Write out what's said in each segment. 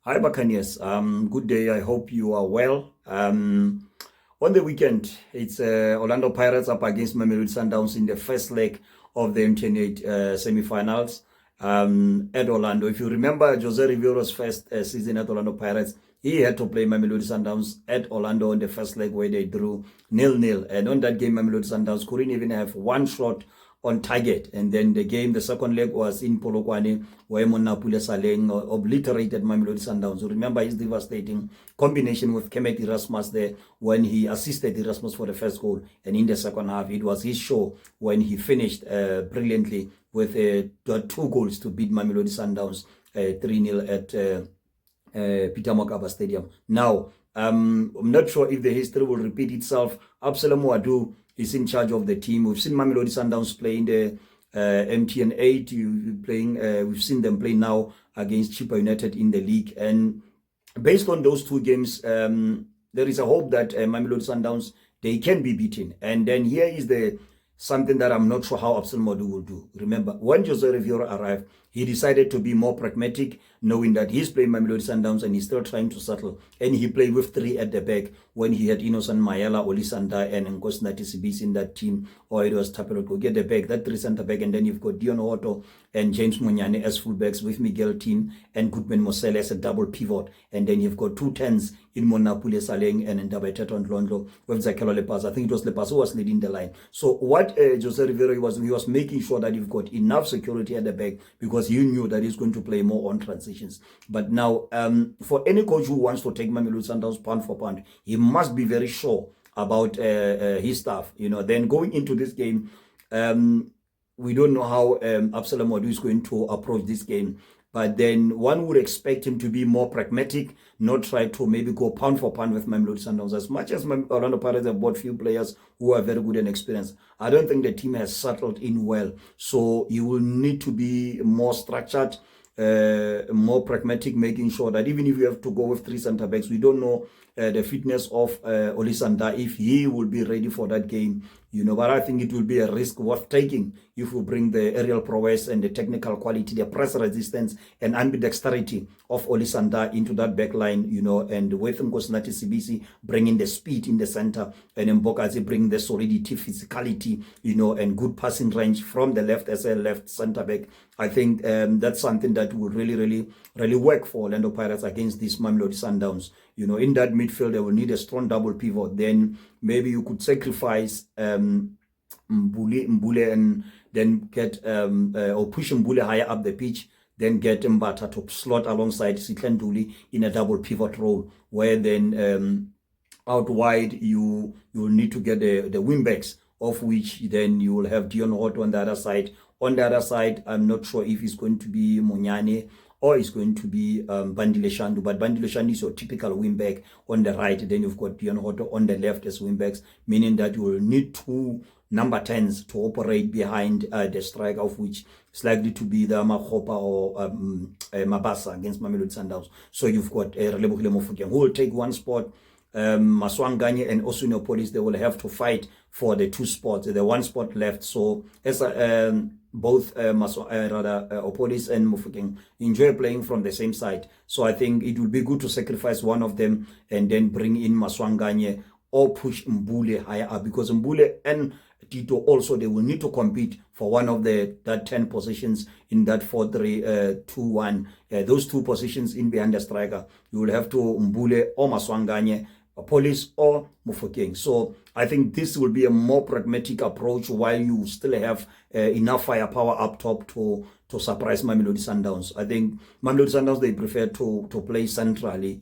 Hi, Buccaneers. Good day. I hope you are well. On the weekend, it's Orlando Pirates up against Mamelodi Sundowns in the first leg of the M28 semi-finals at Orlando. If you remember Jose Rivera's first season at Orlando Pirates, he had to play Mamelodi Sundowns at Orlando in the first leg where they drew 0-0. And on that game, Mamelodi Sundowns couldn't even have one shot on target. And then the second leg was in Polokwane, where Monapule Saleng obliterated Mamelodi Sundowns. You remember his devastating combination with Kemet Erasmus there when he assisted Erasmus for the first goal. And in the second half, it was his show when he finished brilliantly with two goals to beat Mamelodi Sundowns 3-0 at Peter Mokaba Stadium. Now, I'm not sure if the history will repeat itself. Absalom Wadu is in charge of the team. We've seen Mamelodi Sundowns play in the MTN 8. We've seen them play now against Chippa United in the league. And based on those two games, there is a hope that Mamelodi Sundowns, they can be beaten. And then here is something that I'm not sure how Absalom Wadu will do. Remember, when Jose Rivera arrived, he decided to be more pragmatic, knowing that he's playing Mamelodi Sundowns and he's still trying to settle. And he played with three at the back when he had Innocent Mayela, Olisanda, and Nkosinathi Sibisi in that team, or it was Tapeloko. Get the back, that three center back, and then you've got Dion Otto and James Munyane as fullbacks with Miguel Team and Goodman Mosele as a double pivot. And then you've got two tens in Monapule Saleng and Ndabeteto Ndlondo with Zakelo Lepas. I think it was Lepas who was leading the line. So what Jose Rivera was making sure that you've got enough security at the back, because you knew that he's going to play more on transitions. But now, for any coach who wants to take Mamelodi Sundowns pound for pound, he must be very sure about his staff. Then going into this game, we don't know how Absalom Wadu is going to approach this game. But then one would expect him to be more pragmatic, not try to maybe go pound for pound with Mamelodi Sundowns. As much as Orlando Pirates have bought few players who are very good and experienced, I don't think the team has settled in well. So you will need to be more structured, more pragmatic, making sure that even if you have to go with three center backs, we don't know the fitness of Olisanda, if he will be ready for that game. But I think it will be a risk worth taking if we bring the aerial prowess and the technical quality, the press resistance and ambidexterity of Olisanda into that back line, and with Nkosinathi Sibisi bringing the speed in the center, and Mbokazi bringing the solidity, physicality, and good passing range from the left as a left center back. I think that's something that will really, really, really work for Orlando Pirates against these Mamelodi Sundowns. In that midfield, they will need a strong double pivot. Then maybe you could sacrifice Mbule and then get or push Mbule higher up the pitch, then get Mbata to slot alongside Sitlenduli in a double pivot role, where then out wide you will need to get the wing backs, of which then you will have Dion Otto on the other side. On the other side, I'm not sure if it's going to be Munyane or it's going to be Bandile Shandu. But Bandile Shandu is your typical wingback on the right. Then you've got Dion Otto on the left as wingbacks, meaning that you will need two number 10s to operate behind the striker, of which is likely to be the Makhopa or Mabasa against Mamelodi Sundowns. So you've got Relebohile Mofokeng, who will take one spot. Maswanganye and Osunio Police, they will have to fight for the two spots, the one spot left. So as both Opolis and Mofokeng enjoy playing from the same side, so I think it will be good to sacrifice one of them and then bring in Maswanganye or push Mbule higher up, because Mbule and Tito also, they will need to compete for one of that 10 positions in that 4-3-2-1. Those two positions in behind the striker, you will have to Mbule or Maswanganye, Police or Mofokeng. So I think this will be a more pragmatic approach, while you still have enough firepower up top to surprise Mamelodi Sundowns. I think Mamelodi Sundowns, they prefer to play centrally,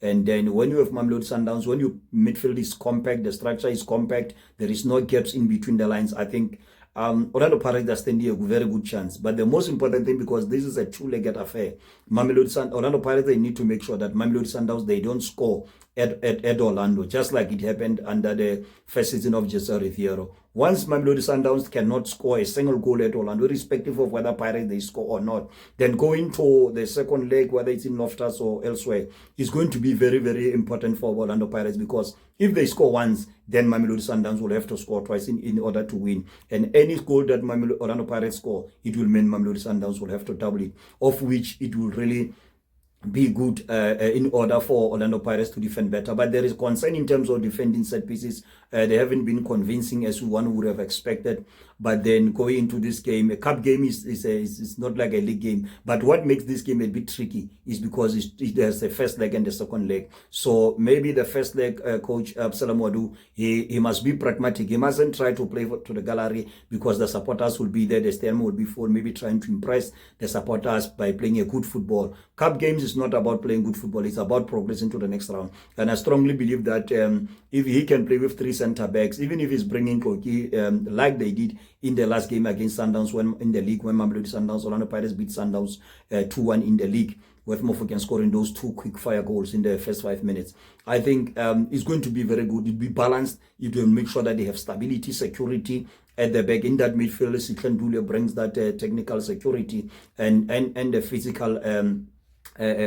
And then when you have Mamelodi Sundowns, when your midfield is compact, the structure is compact, there is no gaps in between the lines, I think Orlando Pirates are standing a very good chance. But the most important thing, because this is a two-legged affair, Orlando Pirates, they need to make sure that Mamelodi Sundowns, they don't score at Orlando, just like it happened under the first season of Jose Rivera. Once Mamelodi Sundowns cannot score a single goal at Orlando, irrespective of whether Pirates they score or not, then going to the second leg, whether it's in Loftus or elsewhere, is going to be very, very important for Orlando Pirates, because if they score once, then Mamelodi Sundowns will have to score twice in order to win. And any goal that Orlando Pirates score, it will mean Mamelodi Sundowns will have to double it, of which it will really be good in order for Orlando Pirates to defend better. But there is concern in terms of defending set pieces. They haven't been convincing as one would have expected. But then going into this game, a cup game is not like a league game. But what makes this game a bit tricky is because there's the first leg and the second leg. So maybe the first leg, Coach Absalom Wadu, he must be pragmatic. He mustn't try to play to the gallery because the supporters will be there. The stadium will be full. Maybe trying to impress the supporters by playing a good football. Cup games is not about playing good football. It's about progressing to the next round. And I strongly believe that if he can play with 3 center backs, even if he's bringing Koki like they did in the last game against Sundowns when in the league, when Mamelodi Sundowns, Orlando Pirates beat Sundowns 2-1 in the league, with Mofokeng scoring those 2 quick fire goals in the first 5 minutes. I think it's going to be very good. It'll be balanced. It will make sure that they have stability, security at the back. In that midfield, Sikhandule brings that technical security and the physical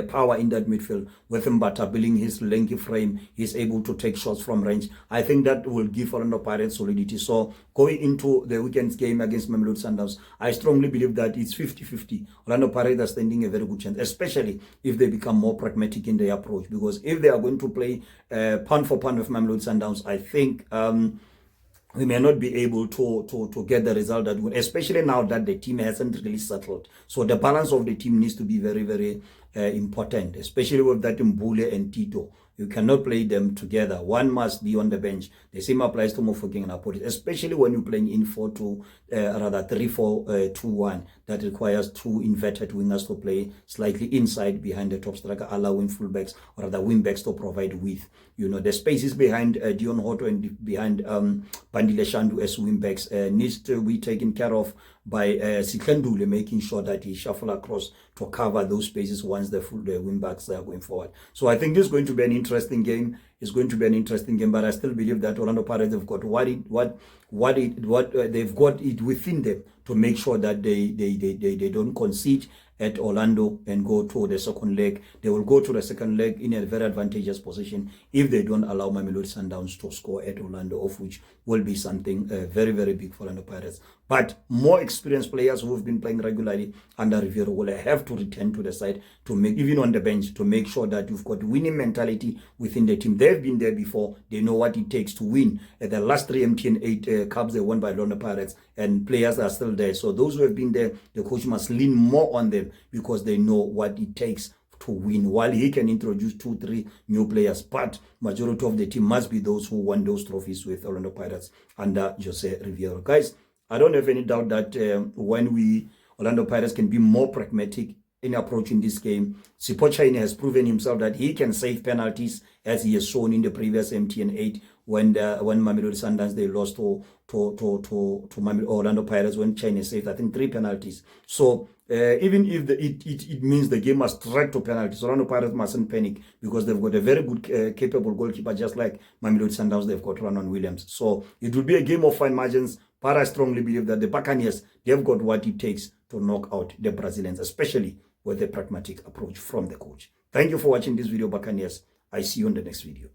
power in that midfield. With Mbata building his lanky frame, he's able to take shots from range. I think that will give Orlando Pirates solidity. So going into the weekend's game against Mamelodi Sundowns, I strongly believe that it's 50-50. Orlando Pirates are standing a very good chance, especially if they become more pragmatic in their approach. Because if they are going to play pound for pound with Mamelodi Sundowns, I think we may not be able to get the result that would, especially now that the team hasn't really settled. So the balance of the team needs to be very, very important, especially with that Mbule and Tito. You cannot play them together. One must be on the bench. The same applies to Mofokeng and Apodi, especially when you're playing in 3-4-2-1. That requires 2 inverted wingers to play slightly inside behind the top striker, allowing fullbacks or rather wingbacks to provide width. You know, the spaces behind Dion Hoto and behind Bandile Shandu as wingbacks needs to be taken care of by Sikhandule, making sure that he shuffle across to cover those spaces once the wingbacks are going forward. So I think this is going to be an interesting game. It's going to be an interesting game, but I still believe that Orlando Pirates have got they've got it within them to make sure that they don't concede at Orlando and go to the second leg. They will go to the second leg in a very advantageous position if they don't allow Mamelodi Sundowns to score at Orlando, of which will be something very, very big for Orlando Pirates. But more experienced players who have been playing regularly under Riviero will have to return to the side to make, even on the bench, to make sure that you've got winning mentality within the team. They've been there before. They know what it takes to win. The last 3 MTN 8 Cups, they won by Orlando Pirates, and players are still there. So those who have been there, the coach must lean more on them because they know what it takes to win. While he can introduce 2-3 new players, but majority of the team must be those who won those trophies with Orlando Pirates under Jose Riviero. Guys, I don't have any doubt that when Orlando Pirates can be more pragmatic in approaching this game, Sipochaine has proven himself that he can save penalties, as he has shown in the previous MTN 8 when Mamelodi Sundowns they lost to Orlando Pirates, when China saved, I think, 3 penalties. So even if it means the game must track to penalties, Orlando Pirates mustn't panic because they've got a very good, capable goalkeeper, just like Mamelodi Sundowns, they've got Ronan Williams. So it will be a game of fine margins, but I strongly believe that the Buccaneers, they've got what it takes to knock out the Brazilians, especially with a pragmatic approach from the coach. Thank you for watching this video, Buccaneers. I see you in the next video.